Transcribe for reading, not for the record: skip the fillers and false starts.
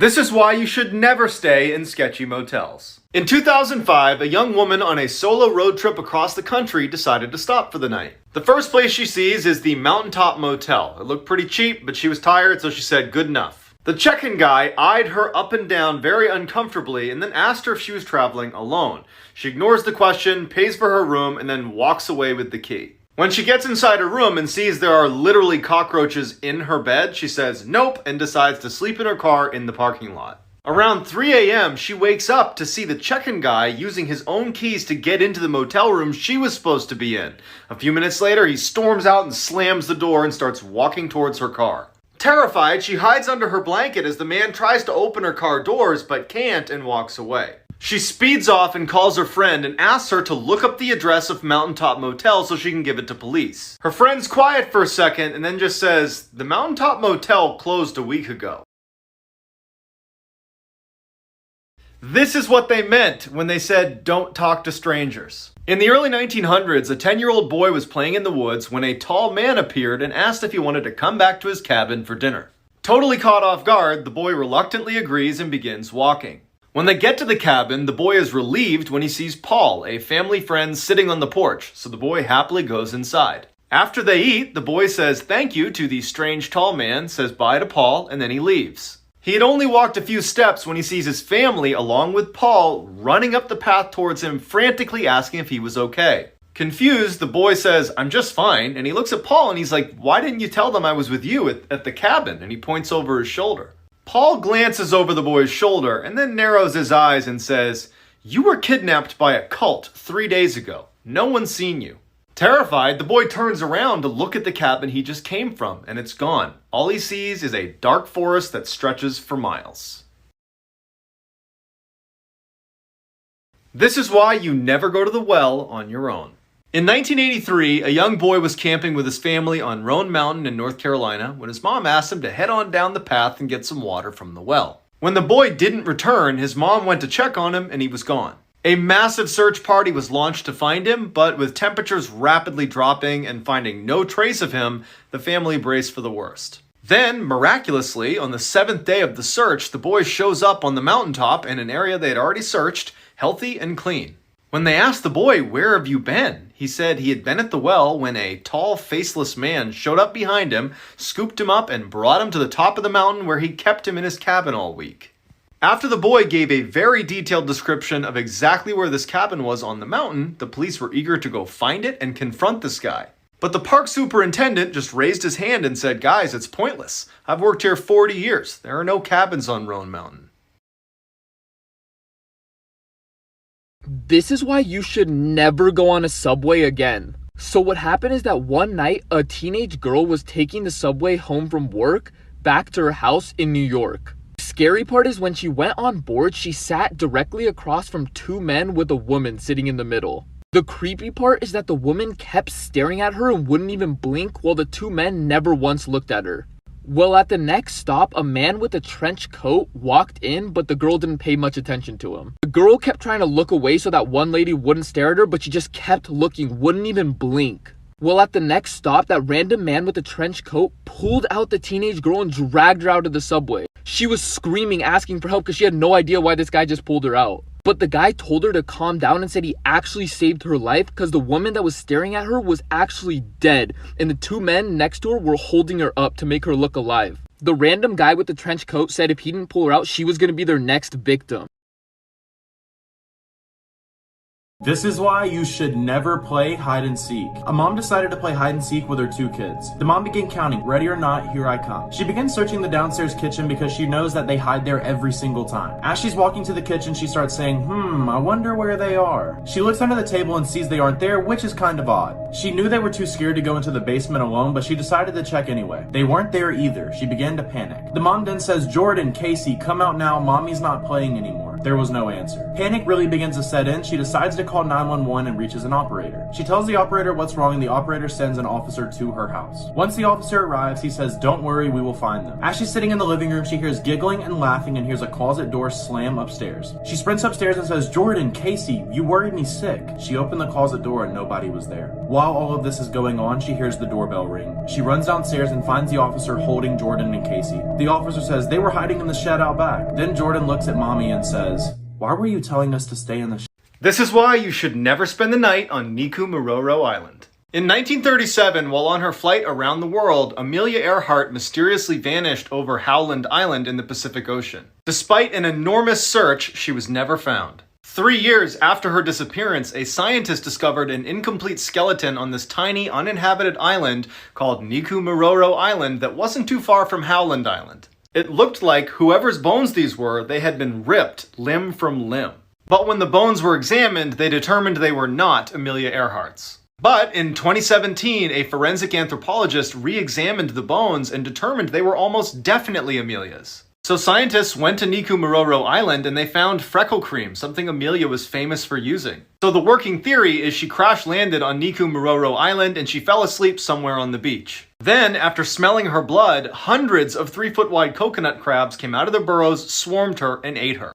This is why you should never stay in sketchy motels. In 2005, a young woman on a solo road trip across the country decided to stop for the night. The first place she sees is the Mountaintop Motel. It looked pretty cheap, but she was tired, so she said good enough. The check-in guy eyed her up and down very uncomfortably and then asked her if she was traveling alone. She ignores the question, pays for her room, and then walks away with the key. When she gets inside her room and sees there are literally cockroaches in her bed, she says nope and decides to sleep in her car in the parking lot. Around 3 a.m., she wakes up to see the check-in guy using his own keys to get into the motel room she was supposed to be in. A few minutes later, he storms out and slams the door and starts walking towards her car. Terrified, she hides under her blanket as the man tries to open her car doors but can't and walks away. She speeds off and calls her friend and asks her to look up the address of Mountaintop Motel so she can give it to police. Her friend's quiet for a second and then just says, "The Mountaintop Motel closed a week ago." This is what they meant when they said don't talk to strangers. In the early 1900s, a 10-year-old boy was playing in the woods when a tall man appeared and asked if he wanted to come back to his cabin for dinner. Totally caught off guard, the boy reluctantly agrees and begins walking. When they get to the cabin, the boy is relieved when he sees Paul, a family friend, sitting on the porch, so the boy happily goes inside. After they eat, the boy says thank you to the strange tall man, says bye to Paul, and then he leaves. He had only walked a few steps when he sees his family, along with Paul, running up the path towards him, frantically asking if he was okay. Confused, the boy says, "I'm just fine," and he looks at Paul and he's like, "Why didn't you tell them I was with you at the cabin?" And he points over his shoulder. Paul glances over the boy's shoulder and then narrows his eyes and says, "You were kidnapped by a cult 3 days ago. No one's seen you." Terrified, the boy turns around to look at the cabin he just came from, and it's gone. All he sees is a dark forest that stretches for miles. This is why you never go to the well on your own. In 1983, a young boy was camping with his family on Roan Mountain in North Carolina when his mom asked him to head on down the path and get some water from the well. When the boy didn't return, his mom went to check on him and he was gone. A massive search party was launched to find him, but with temperatures rapidly dropping and finding no trace of him, the family braced for the worst. Then, miraculously, on the 7th day of the search, the boy shows up on the mountaintop in an area they had already searched, healthy and clean. When they asked the boy, "Where have you been?" he said he had been at the well when a tall, faceless man showed up behind him, scooped him up, and brought him to the top of the mountain where he kept him in his cabin all week. After the boy gave a very detailed description of exactly where this cabin was on the mountain, the police were eager to go find it and confront this guy. But the park superintendent just raised his hand and said, "Guys, it's pointless. I've worked here 40 years. There are no cabins on Roan Mountain." This is why you should never go on a subway again. So what happened is that one night, a teenage girl was taking the subway home from work back to her house in New York. The scary part is when she went on board, she sat directly across from two men with a woman sitting in the middle. The creepy part is that the woman kept staring at her and wouldn't even blink while the two men never once looked at her. Well, at the next stop, a man with a trench coat walked in, but the girl didn't pay much attention to him. The girl kept trying to look away so that one lady wouldn't stare at her, but she just kept looking, wouldn't even blink. Well, at the next stop, that random man with the trench coat pulled out the teenage girl and dragged her out of the subway. She was screaming, asking for help because she had no idea why this guy just pulled her out. But the guy told her to calm down and said he actually saved her life because the woman that was staring at her was actually dead, and the two men next to her were holding her up to make her look alive. The random guy with the trench coat said if he didn't pull her out, she was going to be their next victim. This is why you should never play hide and seek. A mom decided to play hide and seek with her two kids. The mom began counting, ready or not, here I come. She begins searching the downstairs kitchen because she knows that they hide there every single time. As she's walking to the kitchen, she starts saying, I wonder where they are. She looks under the table and sees they aren't there, which is kind of odd. She knew they were too scared to go into the basement alone, but she decided to check anyway. They weren't there either. She began to panic. The mom then says, Jordan, Casey, come out now, mommy's not playing anymore. There was no answer. Panic really begins to set in. She decides to call 911 and reaches an operator. She tells the operator what's wrong and the operator sends an officer to her house. Once the officer arrives, he says, "Don't worry, we will find them." As she's sitting in the living room, she hears giggling and laughing and hears a closet door slam upstairs. She sprints upstairs and says, "Jordan, Casey, you worried me sick." She opened the closet door and nobody was there. While all of this is going on, she hears the doorbell ring. She runs downstairs and finds the officer holding Jordan and Casey. The officer says they were hiding in the shed out back. Then Jordan looks at mommy and says, "Why were you telling us to stay in the shed?" This is why you should never spend the night on Niku Island. In 1937, while on her flight around the world, Amelia Earhart mysteriously vanished over Howland Island in the Pacific Ocean. Despite an enormous search, she was never found. 3 years after her disappearance, a scientist discovered an incomplete skeleton on this tiny, uninhabited island called Niku Island that wasn't too far from Howland Island. It looked like whoever's bones these were, they had been ripped limb from limb. But when the bones were examined, they determined they were not Amelia Earhart's. But in 2017, a forensic anthropologist re-examined the bones and determined they were almost definitely Amelia's. So scientists went to Niku Island and they found freckle cream, something Amelia was famous for using. So the working theory is she crash landed on Niku Island and she fell asleep somewhere on the beach. Then, after smelling her blood, hundreds of 3-foot wide coconut crabs came out of their burrows, swarmed her, and ate her.